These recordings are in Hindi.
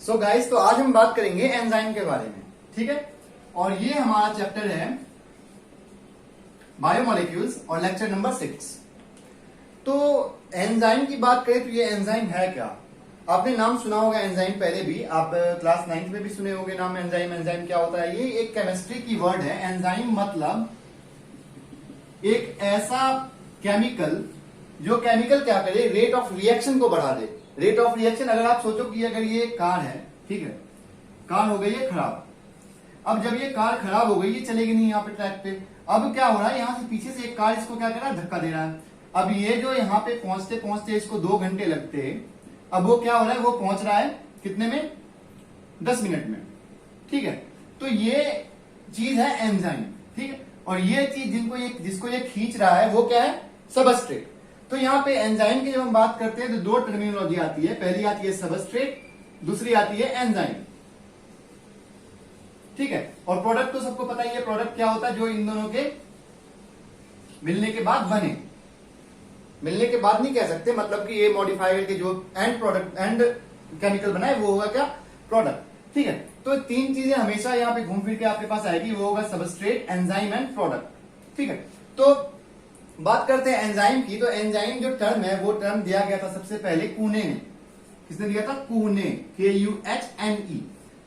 सो गाइस, तो आज हम बात करेंगे एंजाइम के बारे में, ठीक है। और ये हमारा चैप्टर है बायोमोलिक्यूल्स और लेक्चर नंबर 6। तो एंजाइम की बात करें तो ये एंजाइम है क्या? आपने नाम सुना होगा एंजाइम, पहले भी आप क्लास 9th में भी सुने होंगे नाम एंजाइम। एंजाइम क्या होता है? ये एक केमिस्ट्री की वर्ड है। एंजाइम मतलब एक ऐसा केमिकल जो केमिकल क्या करे, रेट ऑफ रिएक्शन को बढ़ा दे। रेट ऑफ रिएक्शन, अगर आप सोचो कि अगर ये कार है, ठीक है, कार हो गई है खराब। अब जब ये कार खराब हो गई, ये चलेगी नहीं यहाँ पे ट्रैक पे। अब क्या हो रहा है, यहाँ से पीछे से एक कार इसको क्या कर रहा है, धक्का दे रहा है। अब ये जो यहाँ पे पहुंचते पहुंचते इसको 2 घंटे लगते, अब वो क्या हो रहा है, वो पहुंच रहा है कितने में? 10 मिनट में, ठीक है। तो ये चीज है एंजाइम, ठीक है। और ये चीज जिसको ये खींच रहा है वो क्या है? सबस्ट्रेट। तो यहाँ पे एंजाइम की जब हम बात करते हैं तो 2 टर्मिनोलॉजी आती है। पहली आती है सबस्ट्रेट, दूसरी आती है एंजाइम, ठीक है। और प्रोडक्ट तो सबको पता ही है, प्रोडक्ट क्या होता है, जो इन दोनों के मिलने के बाद बने। मिलने के बाद नहीं कह सकते, मतलब कि ये मॉडिफायर के जो एंड प्रोडक्ट एंड केमिकल बनाए वो होगा क्या? प्रोडक्ट, ठीक है। तो 3 चीजें हमेशा यहाँ पे घूम फिर के आपके पास आएगी, वो होगा सबस्ट्रेट, एंजाइम एंड प्रोडक्ट, ठीक है। तो बात करते हैं एंजाइम की। तो एंजाइम जो टर्म है वो टर्म दिया गया था सबसे पहले कूने ने। किसने दिया था? कूने, KUHNE।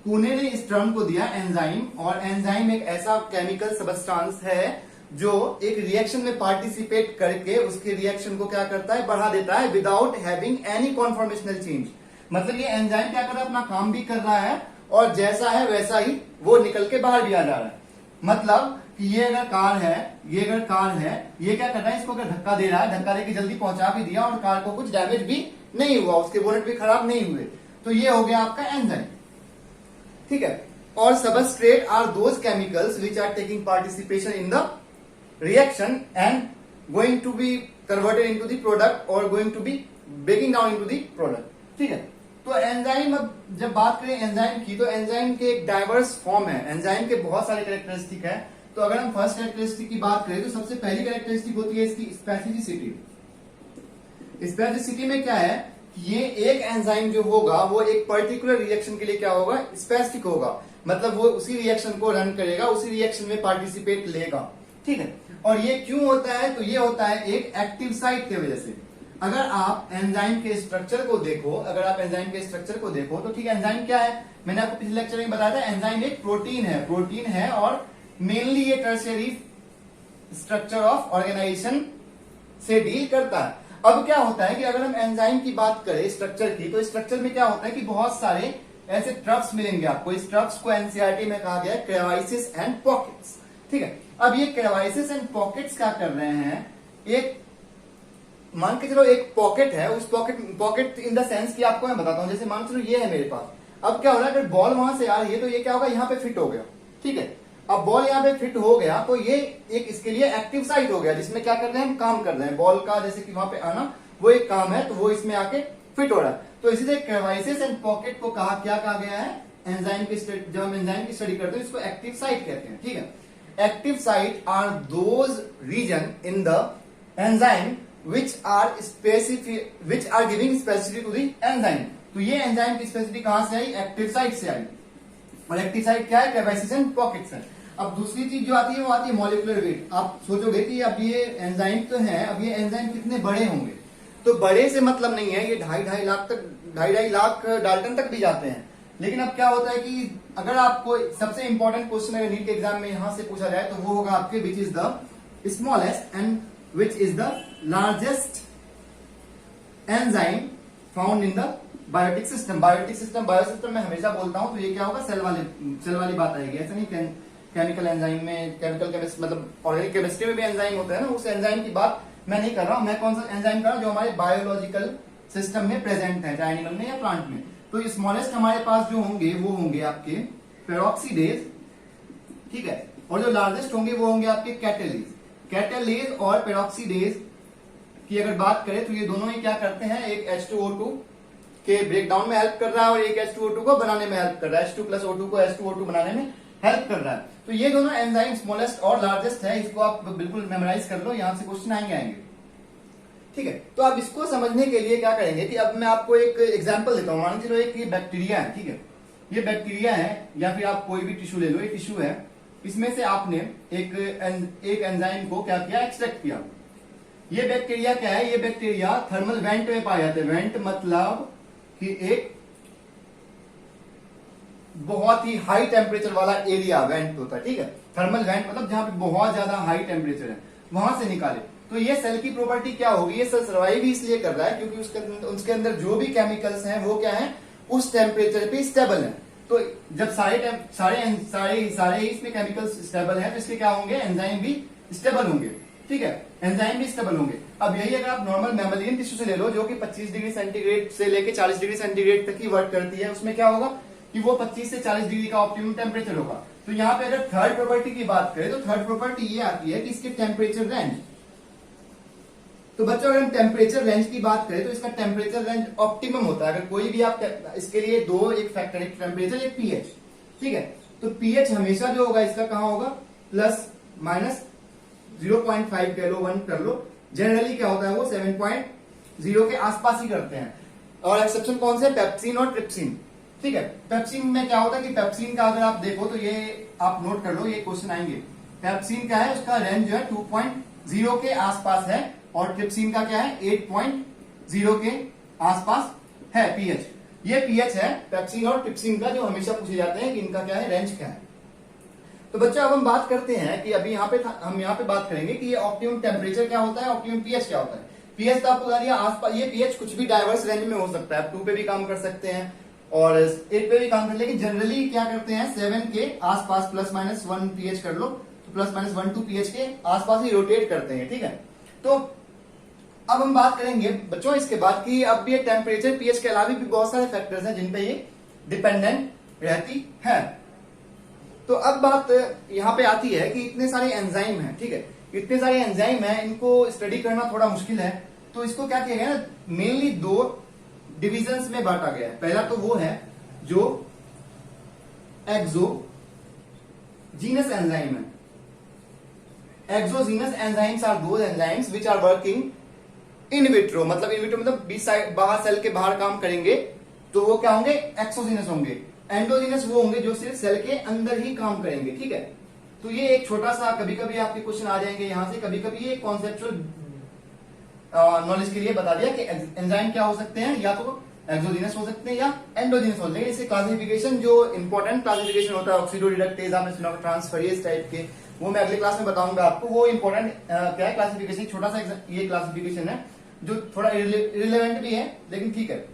कूने ने इस टर्म को दिया एंजाइम। और एंजाइम एक ऐसा केमिकल सबस्टांस है जो एक रिएक्शन में पार्टिसिपेट करके उसके रिएक्शन को क्या करता है? बढ़ा देता है, without having any conformational change. मतलब ये एंजाइम क्या कर रहा है? अपना काम भी कर रहा है और जैसा है वैसा ही वो निकल के बाहर भी आ जा रहा है। मतलब कि ये अगर कार है, ये क्या कर रहा है? इसको अगर धक्का दे रहा है, धक्का देके जल्दी पहुंचा भी दिया और कार को कुछ डैमेज भी नहीं हुआ, उसके बोनेट भी खराब नहीं हुए, तो ये हो गया आपका एंजाइम, ठीक है। और substrate are those chemicals which are taking participation in the reaction and going to be converted into the product और going to be breaking down into the product, ठीक है। तो एंजाइम, अब जब बात करें एंजाइम की, तो एंजाइम के एक डाइवर्स फॉर्म है। एंजाइम के बहुत सारे कैरेक्टरिस्टिक है। तो अगर हम फर्स्ट कैरेक्टरिस्टिक की बात करें तो सबसे पहली कैरेक्टरिस्टिक होती है इसकी स्पेसिफिसिटी। स्पेसिफिसिटी में क्या है, ये एक एंजाइम जो होगा वो एक पर्टिकुलर रिएक्शन के लिए क्या होगा? स्पेसिफिक होगा। मतलब वो उसी रिएक्शन को रन करेगा, उसी रिएक्शन में पार्टिसिपेट लेगा, ठीक है। और ये क्यों होता है? तो ये होता है एक एक्टिव साइट की वजह से। अगर आप एंजाइम के स्ट्रक्चर को देखो, तो ठीक है, एंजाइम क्या है? मैंने आपको पिछले लेक्चर में बताया था, एंजाइम एक प्रोटीन है और मेनली ये टर्शियरी स्ट्रक्चर ऑफ ऑर्गेनाइजेशन से डील करता है। अब क्या होता है कि अगर हम एंजाइम की बात करें स्ट्रक्चर की, तो स्ट्रक्चर में क्या होता है कि बहुत सारे ऐसे ट्रफ्स मिलेंगे आपको। इस ट्रफ्स को एनसीईआरटी में कहा गया है क्रेवाइसिस एंड पॉकेट्स, ठीक है। अब ये क्रेवाइसिस एंड पॉकेट्स क्या कर रहे हैं? एक मान के चलो एक पॉकेट है, उस पॉकेट इन द सेंस कि आपको मैं बताता हूं, जैसे मान के चलो ये है मेरे पास। अब क्या हो रहा है, अगर बॉल वहां से आ रही है तो ये क्या होगा? यहाँ पे फिट हो गया, ठीक है। अब बॉल यहाँ पे फिट हो गया तो ये एक इसके लिए एक्टिव साइट हो गया, जिसमें क्या कर रहे हैं? हम काम कर रहे हैं। बॉल का जैसे कि वहां पे आना वो एक काम है, तो वो इसमें आके फिट हो रहा है। तो इसी तरह क्रेवाइसिस एंड पॉकेट को क्या कहा गया है? एंजाइम की जब हम एंजाइम की स्टडी करते हैं इसको एक्टिव साइट कहते हैं, ठीक है। Active site are those region in the enzyme which are giving specificity to the enzyme। तो ये एंजाइम की स्पेसिफिसिटी कहां से आई? एक्टिव साइट से आई। और एक्टिव साइट क्या है? क्रेवाइसिस एंड पॉकेट्स है। अब दूसरी चीज जो आती है वो आती है मॉलिक्यूलर वेट। आप सोचोगे कि अब ये एंजाइम तो है, अब ये एंजाइम कितने बड़े होंगे? तो बड़े से मतलब नहीं है, ये 2.5 लाख डाल्टन तक भी जाते हैं। लेकिन अब क्या होता है कि अगर आपको सबसे इंपॉर्टेंट क्वेश्चन अगर नीट के एग्जाम में यहां से पूछा जाए तो वो होगा आपके which is the smallest and which is the largest enzyme found in the biotic system। Biosystem में हमेशा बोलता हूं तो ये क्या होगा? सेल वाली बात आएगी। ऐसा नहीं केमिकल एंजाइम में, केमिकल केमिस्ट्री मतलब ऑर्गेनिक केमिस्ट्री में भी एंजाइम होता है ना, उस एंजाइम की बात मैं नहीं कर रहा हूं। मैं कौन सा एंजाइम कर रहा हूं? जो हमारे बायोलॉजिकल सिस्टम में प्रेजेंट है, चाहे एनिमल में या प्लांट में। तो स्मॉलेस्ट हमारे पास जो होंगे वो होंगे आपके पेरोक्सीडेज, ठीक है। और जो लार्जेस्ट होंगे वो होंगे आपके कैटेलेज और पेरोक्सीडेज की अगर बात करें तो ये दोनों ही क्या करते हैं? एक H2O2 के ब्रेकडाउन में हेल्प कर रहा है और एक H2O2 को बनाने में हेल्प कर रहा है। H2 + O2 को H2O2 बनाने में हेल्प कर रहा है। तो ये दोनों एंजाइम स्मॉलेस्ट और लार्जेस्ट है। इसको आप बिल्कुल मेमोराइज कर लो, यहां से क्वेश्चन आएंगे, ठीक है। तो आप इसको समझने के लिए क्या करेंगे कि अब मैं आपको एक एग्जांपल देता हूं। मान लीजिए एक ये बैक्टीरिया है, ठीक है, ये बैक्टीरिया है, या फिर आप कोई भी टिश्यू ले लो, ये टिश्यू है, इसमें से आपने एक एंजाइम को क्या किया, एक्सट्रैक्ट किया। ये बैक्टीरिया क्या है, ये बैक्टीरिया थर्मल वेंट में पाए जाते हैं। वेंट मतलब कि एक बहुत ही हाई टेम्परेचर वाला एरिया वेंट होता है, ठीक है। थर्मल वेंट मतलब जहां पे बहुत ज्यादा हाई टेम्परेचर है, वहां से निकाले। तो ये सेल की प्रॉपर्टी क्या होगी, ये सेल सर्वाइव ही इसलिए कर रहा है क्योंकि उसके अंदर जो भी केमिकल्स हैं वो क्या है, उस टेम्परेचर पे स्टेबल है। तो जब सारे इसमें केमिकल्स स्टेबल है, तो इसके क्या होंगे, एंजाइम भी स्टेबल होंगे, ठीक है, एंजाइम भी स्टेबल होंगे। अब यही अगर आप नॉर्मल मैमलियन टिश्यू से ले लो, जो कि 25 डिग्री सेंटीग्रेड से लेके 40 डिग्री सेंटीग्रेड तक ही वर्क करती है, उसमें क्या होगा कि वो 25 से 40 डिग्री का ऑप्टिमम टेम्परेचर होगा। तो यहाँ पे अगर थर्ड प्रॉपर्टी की बात करें, तो थर्ड प्रॉपर्टी ये आती है कि इसके टेम्परेचर रेंज। तो बच्चों अगर हम टेम्परेचर रेंज की बात करें, तो इसका टेम्परेचर रेंज ऑप्टिमम होता है। अगर कोई भी आप इसके लिए दो एक फैक्टर, एक टेम्परेचर, एक पीएच, ठीक है। तो पीएच हमेशा जो होगा इसका कहां होगा, प्लस माइनस 0.5 कह लो, 1 कर लो। जनरली क्या होता है, वो 7.0 के आसपास ही करते हैं। और एक्सेप्शन कौन से, पेप्सिन और ट्रिप्सिन, ठीक है। पेप्सिन में क्या होता है कि पेप्सिन का अगर आप देखो, तो ये आप नोट कर लो, ये क्वेश्चन आएंगे। पेप्सिन का है, उसका रेंज जो है 2.0 के आसपास है, और ट्रिप्सिन का क्या है, 8.0 के आसपास है पीएच। ये पीएच है पेप्सिन और ट्रिप्सिन का, जो हमेशा पूछे जाते हैं कि इनका क्या है, रेंज क्या है। तो बच्चों अब हम बात करते हैं कि अभी हम यहाँ पे बात करेंगे कि ये ऑप्टिमम टेम्परेचर क्या होता है, ऑप्टिमम पीएच क्या होता है। पीएच तो आपको बता दिया आसपास, ये पीएच कुछ भी डाइवर्स रेंज में हो सकता है, आप 2 पे भी काम कर सकते हैं और 8 पे भी काम कर, लेकिन जनरली क्या करते हैं 7 के आसपास प्लस माइनस 1 पीएच कर लो, तो प्लस माइनस 1 2 पीएच के आसपास ही रोटेट करते हैं, ठीक है। तो अब हम बात करेंगे बच्चों इसके बाद कि अब ये टेम्परेचर पीएच के अलावा भी बहुत सारे फैक्टर्स हैं जिन पे ये डिपेंडेंट रहती है। तो अब बात यहाँ पे आती है कि इतने सारे एंजाइम हैं, ठीक है, इतने सारे एंजाइम हैं, इनको स्टडी करना थोड़ा मुश्किल है। तो इसको क्या किया गया ना, मेनली 2 डिविजन्स में बांटा गया है। पहला तो वो है जो एक्सोजीनस एंजाइम है। Exogenous enzymes are those enzymes which are working in vitro, मतलब इन विट्रो मतलब बाहर सेल के बाहर काम करेंगे, तो वो क्या होंगे, एक्सोजीनस होंगे। एंडोजीनस वो होंगे जो सिर्फ सेल के अंदर ही काम करेंगे, ठीक है। तो ये एक छोटा सा, कभी कभी आपके क्वेश्चन आ जाएंगे यहां से, कभी कभी ये कॉन्सेप्चुअल नॉलेज के लिए बता दिया कि एंजाइम क्या हो सकते हैं, या तो एक्सोजीनस हो सकते हैं या एंडोजीनस हो सकते हैं। इससे क्लासिफिकेशन, जो इंपॉर्टेंट क्लासिफिकेशन होता है ऑक्सीडोरिडक्टेज, आपने सुना ट्रांसफरेज टाइप के, वो मैं अगले क्लास में बताऊंगा आपको। वो इंपॉर्टेंट क्या है क्लासिफिकेशन, छोटा सा ये क्लासिफिकेशन है जो थोड़ा इरिलेवेंट भी है, लेकिन ठीक है,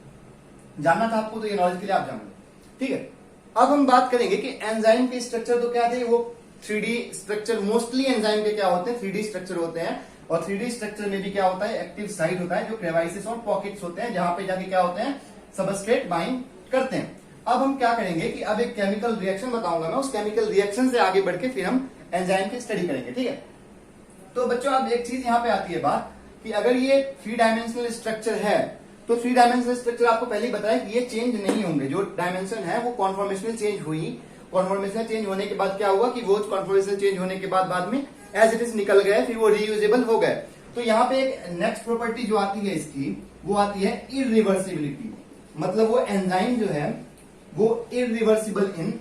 जानना था आपको तो ये नॉलेज के लिए आप जानोगे, ठीक है। अब हम बात करेंगे कि एंजाइम के स्ट्रक्चर तो क्या थे, वो 3D स्ट्रक्चर, मोस्टली एंजाइम के क्या होते हैं, 3D स्ट्रक्चर होते हैं। और 3D स्ट्रक्चर में भी क्या होता है, एक्टिव साइट होता है, जो क्रेवाइसिस और पॉकेट्स होते हैं, जहां पे जाके क्या होते हैं, सबस्ट्रेट बाइंड करते हैं। अब हम क्या करेंगे कि अब एक केमिकल रिएक्शन बताऊंगा मैं, उस केमिकल रिएक्शन से आगे बढ़ के फिर हम एंजाइम की स्टडी करेंगे, ठीक है। तो बच्चों अब एक चीज यहाँ पे आती है बात कि अगर ये 3 डायमेंशनल स्ट्रक्चर है, तो 3 डायमेंशनल स्ट्रक्चर आपको पहले ही बताया कि ये चेंज नहीं होंगे। जो डायमेंशन है वो कॉन्फॉर्मेशनल चेंज हुई, कॉन्फॉर्मेशनल चेंज होने के बाद क्या हुआ कि वो कॉन्फॉर्मेशनल चेंज होने के बाद में एज इट इज निकल गए, फिर वो रीयूजेबल हो गए। तो यहाँ पे एक नेक्स्ट प्रॉपर्टी जो आती है इसकी, वो आती है इरिवर्सिबिलिटी। मतलब वो एंजाइम जो है वो इरिवर्सिबल इन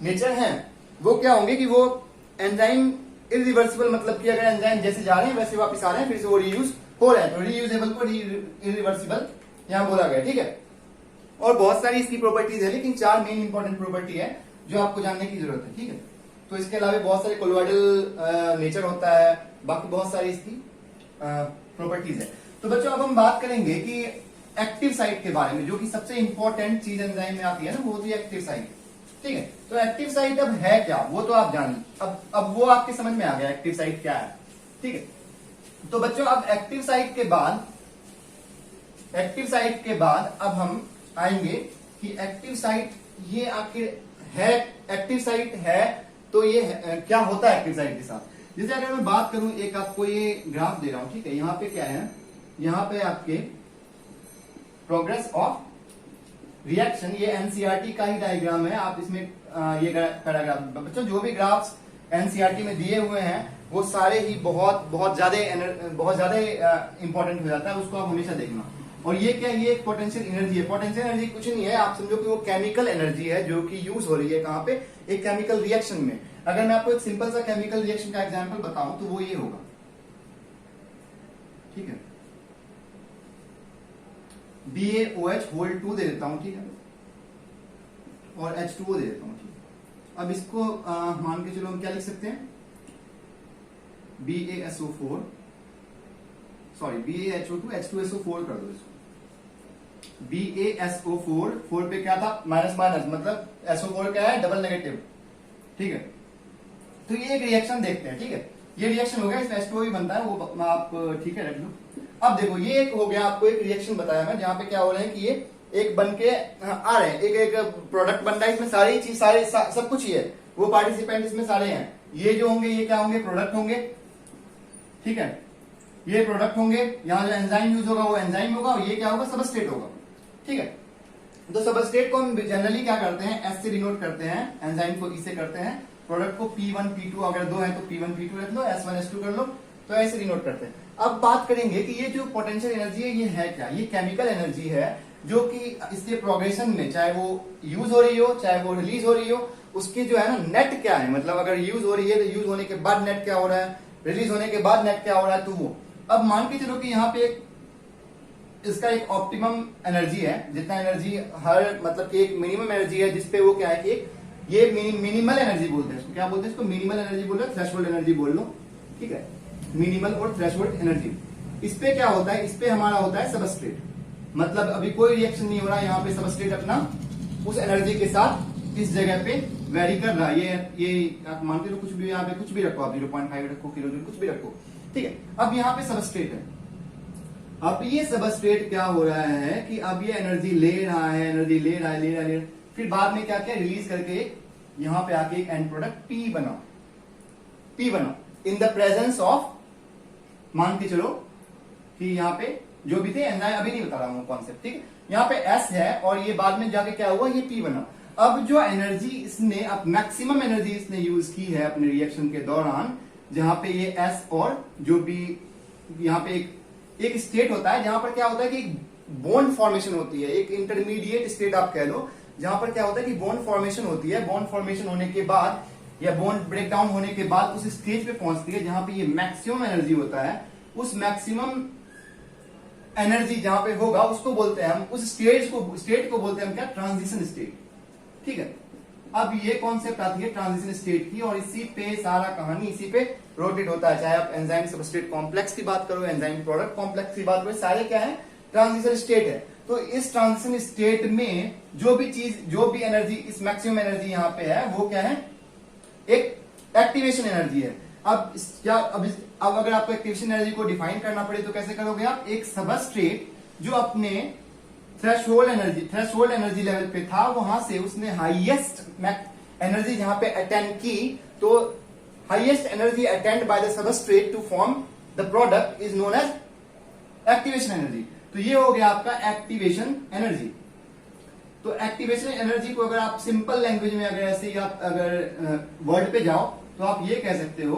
नेचर है। वो क्या होंगे कि वो एंजाइम इरिवर्सिबल, मतलब कि अगर एंजाइम जैसे जा रहे हैं वैसे वापस आ रहे हैं, फिर से वो रीयूज हो रहे हैं, तो रीयूजेबल को इरिवर्सिबल यहां बोला गया, ठीक है। और बहुत सारी इसकी प्रॉपर्टीज है, लेकिन 4 मेन इंपॉर्टेंट प्रॉपर्टी है जो आपको जानने की जरूरत है, ठीक है। तो इसके अलावा बहुत सारे कोलोइडल नेचर होता है, बाकी बहुत सारी इसकी प्रॉपर्टीज है। तो बच्चों अब हम बात करेंगे कि एक्टिव साइट के बारे में, जो कि सबसे इंपॉर्टेंट चीज एंजाइम में आती है ना, वो होती है एक्टिव साइट, ठीक है। तो एक्टिव साइट अब है क्या, वो तो आप जानिए। अब वो आपके समझ में आ गया एक्टिव साइट क्या है, ठीक है। तो बच्चों अब एक्टिव साइट के बाद अब हम आएंगे कि एक्टिव साइट ये आखिर है, एक्टिव साइट है तो ये क्या होता है एक्टिव साइट के साथ। जैसे अगर मैं बात करूं, एक आपको ये ग्राफ दे रहा हूं, ठीक है। यहाँ पे क्या है, यहाँ पे आपके प्रोग्रेस ऑफ रिएक्शन, ये एनसीईआरटी का ही डायग्राम है। आप इसमें ये पैराग्राफ, बच्चों जो भी ग्राफ्स एनसीईआरटी में दिए हुए हैं वो सारे ही बहुत ज्यादा इंपॉर्टेंट हो जाता है, उसको आप हमेशा देखना। और ये क्या, ये एक पोटेंशियल एनर्जी है। पोटेंशियल एनर्जी कुछ नहीं है, आप समझो कि वो केमिकल एनर्जी है जो कि यूज हो रही है कहां पे, एक केमिकल रिएक्शन में। अगर मैं आपको एक सिंपल सा केमिकल रिएक्शन का एग्जांपल बताऊं तो वो ये होगा, ठीक है, BaOH होल 2 दे देता हूं, ठीक है, और H2O दे देता हूं, ठीक है। अब इसको मान के चलो हम क्या लिख सकते हैं, BaSO4 सॉरी BaHO2 H2SO4 कर दो इसको। BaSO4 4 पे क्या था, माइनस माइनस, मतलब SO4 क्या है, डबल नेगेटिव, ठीक है। तो ये एक रिएक्शन देखते हैं, ठीक है, ये रिएक्शन हो गया, इसमें H2O भी बनता है, वो आप ठीक है रख लो। अब देखो ये एक हो गया, आपको एक रिएक्शन बताया मैं जहां पे क्या हो रहा है कि ये एक बन के आ रहे हैं, एक प्रोडक्ट बन रहा है, इसमें सारी चीज सब कुछ ही है, वो पार्टिसिपेंट इसमें सारे हैं। ये जो होंगे ये क्या होंगे, प्रोडक्ट होंगे, ठीक है, ये प्रोडक्ट होंगे, यहाँ जो एंजाइम यूज होगा वो एंजाइम होगा, और ये क्या होगा, सबस्ट्रेट होगा, ठीक है। तो सबस्ट्रेट को हम जनरली क्या करते हैं, एस से डिनोट करते हैं, एंजाइम को ई से करते हैं, प्रोडक्ट को P1 P2, अगर दो है तो P1 P2 रख लो, S1 S2 कर लो, तो ऐसे डिनोट करते हैं। अब बात करेंगे कि ये जो पोटेंशियल एनर्जी है ये है क्या, ये केमिकल एनर्जी है जो कि इसके प्रोग्रेशन में, चाहे वो यूज हो रही हो चाहे वो रिलीज हो रही हो, उसकी जो है ना नेट क्या है, मतलब अगर यूज हो रही है तो यूज होने के बाद नेट क्या हो रहा है, रिलीज होने के बाद नेट क्या हो रहा है, तो वो अब मान के चलो कि यहाँ पे एक इसका एक ऑप्टिमम एनर्जी है, जितना एनर्जी हर मतलब कि एक मिनिमम एनर्जी है जिसपे वो क्या है कि ये मिनिमल एनर्जी बोलते हैं इसको, क्या बोलते हैं इसको, मिनिमल एनर्जी बोल रहे, थ्रेशोल्ड एनर्जी बोल लो, ठीक है, मिनिमल और थ्रेशोल्ड एनर्जी। इस पे क्या होता है, इस पे हमारा होता है सबस्ट्रेट, मतलब अभी कोई रिएक्शन नहीं हो रहा, यहाँ पे सबस्ट्रेट अपना उस एनर्जी के साथ इस जगह पे वेरी कर रहा है। ये आप मानते हो कुछ भी, यहाँ पे कुछ भी रखो आप, 0.5 रखो, किलो जूल कुछ भी रखो, ठीक है। अब यहाँ पे सबस्ट्रेट है, अब ये सबस्ट्रेट क्या हो रहा है कि अब ये एनर्जी ले रहा है, एनर्जी ले रहा है, फिर बाद में क्या क्या रिलीज करके यहां पे आके एक एंड प्रोडक्ट P बना इन द प्रेजेंस ऑफ, मान के चलो कि यहाँ पे जो भी थे एंजाइम, अभी नहीं बता रहा हूं कॉन्सेप्ट, ठीक है, यहाँ पे S है और ये बाद में जाके क्या हुआ, ये P बना। अब जो एनर्जी इसने, अब मैक्सिमम एनर्जी इसने यूज की है अपने रिएक्शन के दौरान, जहां पे ये S और जो भी यहाँ पे एक स्टेट होता है जहां पर क्या होता है कि बॉन्ड फॉर्मेशन होती है, एक इंटरमीडिएट स्टेट आप कह लो, जहां पर क्या होता है कि बॉन्ड फॉर्मेशन होती है, बॉन्ड फॉर्मेशन होने के बाद या बॉन्ड ब्रेक डाउन होने के बाद उस स्टेज पे पहुंचती है जहां पे ये मैक्सिमम एनर्जी होता है। उस मैक्सिमम एनर्जी जहां पे होगा उसको बोलते हैं हम, उस स्टेट को बोलते हैं हम क्या, ट्रांजिशन स्टेट, ठीक है। अब ये कॉन्सेप्ट आती है ट्रांजिशन स्टेट की, और इसी पे सारा कहानी इसी पे रोटेट होता है, चाहे आप एंजाइम सबस्ट्रेट कॉम्प्लेक्स की बात करो, एंजाइम प्रोडक्ट कॉम्प्लेक्स की बात करो, सारे क्या है, ट्रांजिशन स्टेट है। तो इस ट्रांजिशन स्टेट में जो भी चीज, जो भी एनर्जी, इस मैक्सिमम एनर्जी यहाँ पे है वो क्या है, एक एक्टिवेशन एनर्जी है। अब अगर आपको एक्टिवेशन एनर्जी को डिफाइन करना पड़े तो कैसे करोगे आप, एक सबस्ट्रेट जो अपने थ्रेशोल्ड एनर्जी लेवल पे था, वहां से उसने हाईएस्ट एनर्जी जहां पे अटेंड की, तो highest energy attend by the substrate to form the product is known as activation energy. तो ये हो गया आपका एक्टिवेशन एनर्जी। तो एक्टिवेशन एनर्जी को अगर आप सिंपल लैंग्वेज में अगर ऐसे ही आप अगर वर्ड पे जाओ तो आप ये कह सकते हो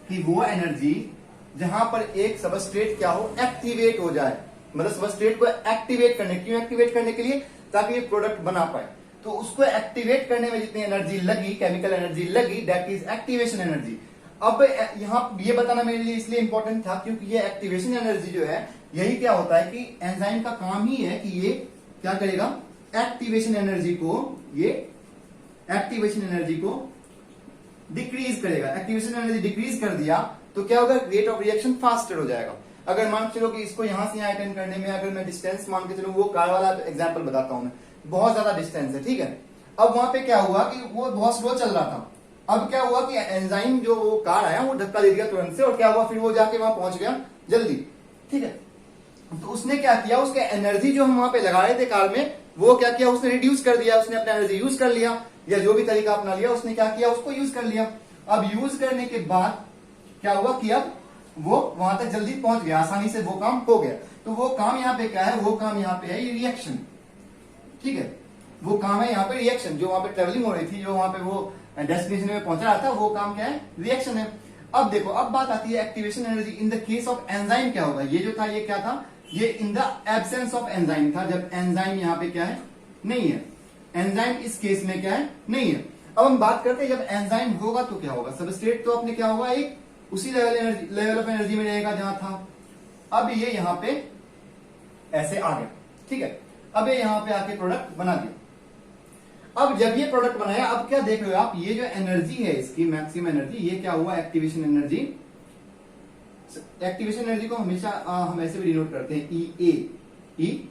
कि वो एनर्जी जहां पर एक सबस्ट्रेट क्या हो, एक्टिवेट हो जाए, मतलब सबस्ट्रेट को एक्टिवेट करने, क्यों एक्टिवेट करने के लिए, ताकि ये प्रोडक्ट बना पाए। तो उसको एक्टिवेट करने में जितनी एनर्जी लगी, केमिकल एनर्जी लगी, दैट इज एक्टिवेशन एनर्जी। अब यहां ये बताना मेरे लिए इसलिए इंपॉर्टेंट था क्योंकि ये एक्टिवेशन एनर्जी जो है, यही क्या होता है कि एंजाइम का काम ही है कि ये क्या करेगा, एक्टिवेशन एनर्जी को डिक्रीज करेगा। एक्टिवेशन एनर्जी डिक्रीज कर दिया तो क्या होगा, रेट ऑफ रिएक्शन फास्टर हो जाएगा। अगर मान के चलो कि इसको यहां से यहां अटेंड करने में अगर मैं डिस्टेंस मान के चलो, वो कार वाला एग्जांपल बताता हूं मैं, बहुत ज्यादा डिस्टेंस है, ठीक है। अब वहां पे क्या हुआ कि वो बहुत स्लो चल रहा था, अब क्या हुआ कि एंजाइम जो वो कार आया वो धक्का दे दिया तुरंत से, और क्या हुआ, फिर वो जाके वहां पहुंच गया जल्दी, ठीक है। तो उसने क्या किया, उसके एनर्जी जो हम वहां पे लगा रहे थे कार में, वो क्या किया, उसने रिड्यूस कर दिया, उसने अपना एनर्जी यूज कर लिया, या जो भी तरीका अपना लिया उसने क्या किया, उसको यूज कर लिया। अब यूज करने के बाद क्या हुआ कि अब वो वहां तक जल्दी पहुंच गया, आसानी से वो काम हो गया। तो वो काम यहाँ पे क्या है, वो काम यहाँ पे है ये रिएक्शन, ठीक है। वो काम है यहाँ पे रिएक्शन, जो वहां पे ट्रेवलिंग हो रही थी, जो वहां पे वो डेस्टिनेशन में पहुंचा रहा था, वो काम क्या है, रिएक्शन है। अब देखो, अब बात आती है activation energy in the case of enzyme क्या होगा। ये जो था ये क्या था, ये in the absence of enzyme था, जब एंजाइम यहाँ पे क्या है, नहीं है। एंजाइम इस केस में क्या है, नहीं है। अब हम बात करते हैं जब एंजाइम होगा तो क्या होगा। सबस्ट्रेट तो अपने क्या होगा, एक उसी लेवल ऑफ एनर्जी में रहेगा जहां था। अब ये यहां पे ऐसे आ गया, ठीक है। अब ये यहां पे आके प्रोडक्ट बना दिया। अब जब ये प्रोडक्ट बनाया, अब क्या देख रहे हो आप, ये जो एनर्जी है इसकी मैक्सिमम एनर्जी, ये क्या हुआ, एक्टिवेशन एनर्जी। एक्टिवेशन एनर्जी को हमेशा हम ऐसे भी डिनोट करते हैं ई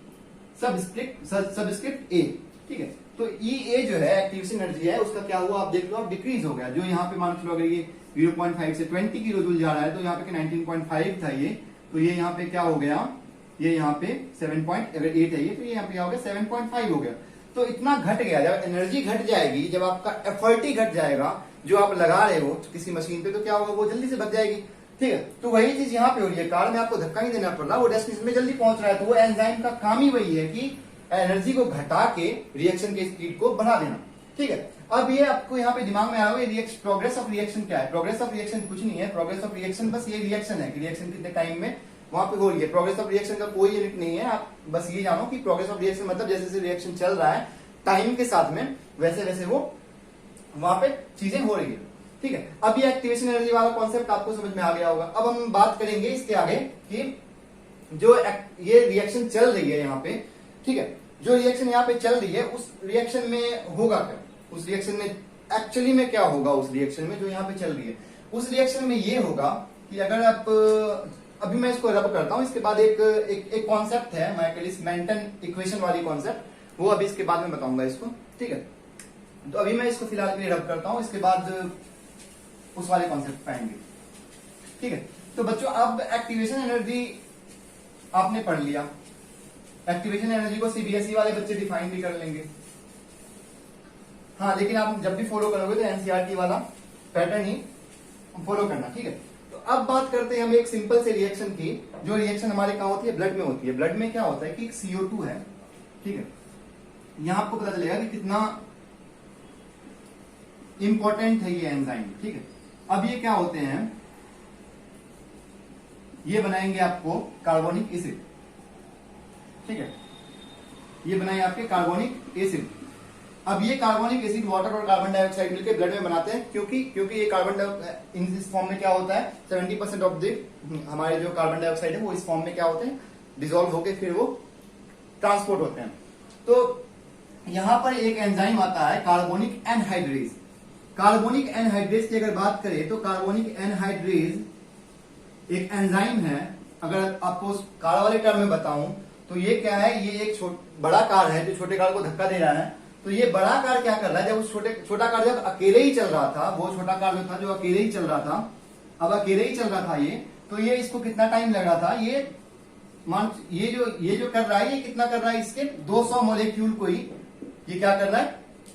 सबस्क्रिप्ट ए, ठीक है। तो ई ए जो है एक्टिवेशन एनर्जी है, उसका क्या हुआ आप देख लो, अब डिक्रीज हो गया। जो यहाँ पे मान लो अगर ये 0.5 से 20 किलो जूल जा रहा है, तो यहाँ पे 19.5 था ये, तो ये यहाँ पे क्या हो गया, ये यहाँ पे 7.8 है ये, तो ये यहाँ पे क्या हो गया, 7.5 हो गया। तो इतना घट गया। जब एनर्जी घट जाएगी, जब आपका एफर्ट ही घट जाएगा जो आप लगा रहे हो किसी मशीन पे, तो क्या होगा, वो जल्दी से भग जाएगी, ठीक है। तो वही चीज यहाँ पे हो रही है, कार में आपको धक्का नहीं देना पड़ रहा, वो डेस्टिनेशन में जल्दी पहुंच रहा है। तो वो एंजाइम का काम ही वही है कि एनर्जी को घटा के रिएक्शन के स्पीड को बढ़ा देना, ठीक है। अब ये आपको यहाँ पे दिमाग में आ रहा है, प्रोग्रेस ऑफ रिएक्शन क्या है। प्रोग्रेस ऑफ रिएक्शन कुछ नहीं है, प्रोग्रेस ऑफ रिएक्शन बस ये रिएक्शन है कि रिएक्शन कितने टाइम में वहां पे हो रही है। प्रोग्रेस ऑफ रिएक्शन का कोई यूनिट नहीं है, आप बस ये जानो कि प्रोग्रेस ऑफ रिएक्शन मतलब जैसे जैसे रिएक्शन चल रहा है टाइम के साथ में, वैसे वैसे वो वहां पे चीजें हो रही है, ठीक है। अब ये एक्टिवेशन एनर्जी वाला कॉन्सेप्ट आपको समझ में आ गया होगा। अब हम बात करेंगे इसके आगे कि जो ये रिएक्शन चल रही है यहाँ पे, ठीक है, जो रिएक्शन यहाँ पे चल रही है उस रिएक्शन में होगा क्या, उस रिएक्शन में एक्चुअली में क्या होगा, उस रिएक्शन में जो यहाँ पे चल रही है, उस रिएक्शन में ये होगा कि अगर आप, अभी मैं इसको रब करता हूं, इसके बाद एक कॉन्सेप्ट है माइकलिस मेंटन इक्वेशन वाली कॉन्सेप्ट, वो अभी इसके बाद में बताऊंगा इसको, ठीक है। तो अभी मैं इसको फिलहाल के लिए रब करता हूं, इसके बाद उस वाले कॉन्सेप्ट पे आएंगे, ठीक है। तो बच्चों अब एक्टिवेशन एनर्जी आपने पढ़ लिया। एक्टिवेशन एनर्जी को सीबीएसई वाले बच्चे डिफाइन भी कर लेंगे, हाँ, लेकिन आप जब भी फॉलो करोगे तो एनसीईआरटी वाला पैटर्न ही फॉलो करना, ठीक है। तो अब बात करते हैं हम एक सिंपल से रिएक्शन की, जो रिएक्शन हमारे कहां होती है, ब्लड में होती है। ब्लड में क्या होता है कि CO2 है, ठीक है। यहां आपको पता चलेगा कि कितना इंपॉर्टेंट है ये एंजाइम, ठीक है। अब ये क्या होते हैं, ये बनाएंगे आपको कार्बोनिक एसिड, ठीक है, ये बनाए आपके कार्बोनिक एसिड। अब ये कार्बोनिक एसिड वाटर और कार्बन डाइऑक्साइड मिलकर ब्लड में बनाते हैं, क्योंकि ये कार्बन डाइऑक्साइड इस फॉर्म में क्या होता है, 70% ऑफ द हमारे जो कार्बन डाइऑक्साइड है वो इस फॉर्म में क्या होते हैं, डिसॉल्व होकर फिर वो ट्रांसपोर्ट होते हैं। तो यहां पर एक एंजाइम आता है कार्बोनिक एनहाइड्रेज। कार्बोनिक एनहाइड्रेज की अगर बात करें तो कार्बोनिक एनहाइड्रेज एक एंजाइम है। अगर आपको कार वाले टर्म में बताऊं तो ये क्या है, ये एक बड़ा कार है जो छोटे कार को धक्का दे रहा है। तो ये बड़ा कार क्या कर रहा है, जब उस छोटा कार जब अकेले ही चल रहा था, वो छोटा कार जो था जो अकेले ही चल रहा था, अब अकेले ही चल रहा था ये, तो ये इसको कितना टाइम लग रहा था, ये जो कर रहा है, ये कितना कर रहा है, इसके 200 मोलिक्यूल को ही ये क्या कर रहा है,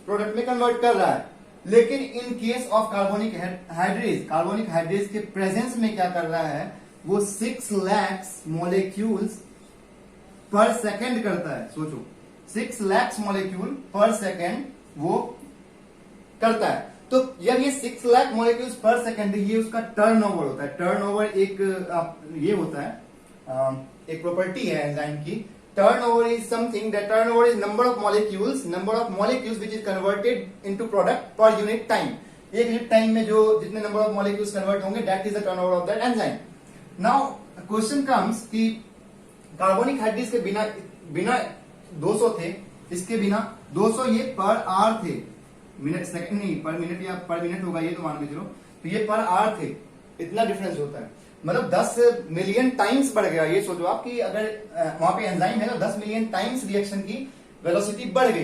प्रोडक्ट में कन्वर्ट कर रहा है। लेकिन इन केस ऑफ कार्बोनिक हाइड्रेज के प्रेजेंस में क्या कर रहा है, वो 6 लाख मोलिक्यूल्स पर सेकेंड करता है। सोचो, 6 लाख मोलिक्यूल पर सेकेंड वो करता है। तो जब ये 6 लाख मोलिक्यूल्स पर सेकेंड, ये उसका टर्नओवर होता है। टर्नओवर एक ये होता है, एक प्रॉपर्टी है एंजाइम की। Turnover is something that turnover is number of molecules which is converted into product per unit time. एक यूनिट टाइम में जो जितने नंबर ऑफ मॉलिक्यूल्स कन्वर्ट होंगे, that is the turnover of that enzyme. Now question comes कि कार्बोनिक हाइड्रेज के बिना 200 थे, इसके बिना 200 ये पर आर थे, मिनट सेकंड नहीं, पर मिनट या पर मिनट होगा ये तो मान के चलो, तो ये पर आर थे। इतना डिफरेंस होता है, मतलब 10 मिलियन टाइम्स बढ़ गया। ये सोचो आप कि अगर वहां पे एंजाइम है तो 10 मिलियन टाइम्स रिएक्शन की वेलोसिटी बढ़ गई।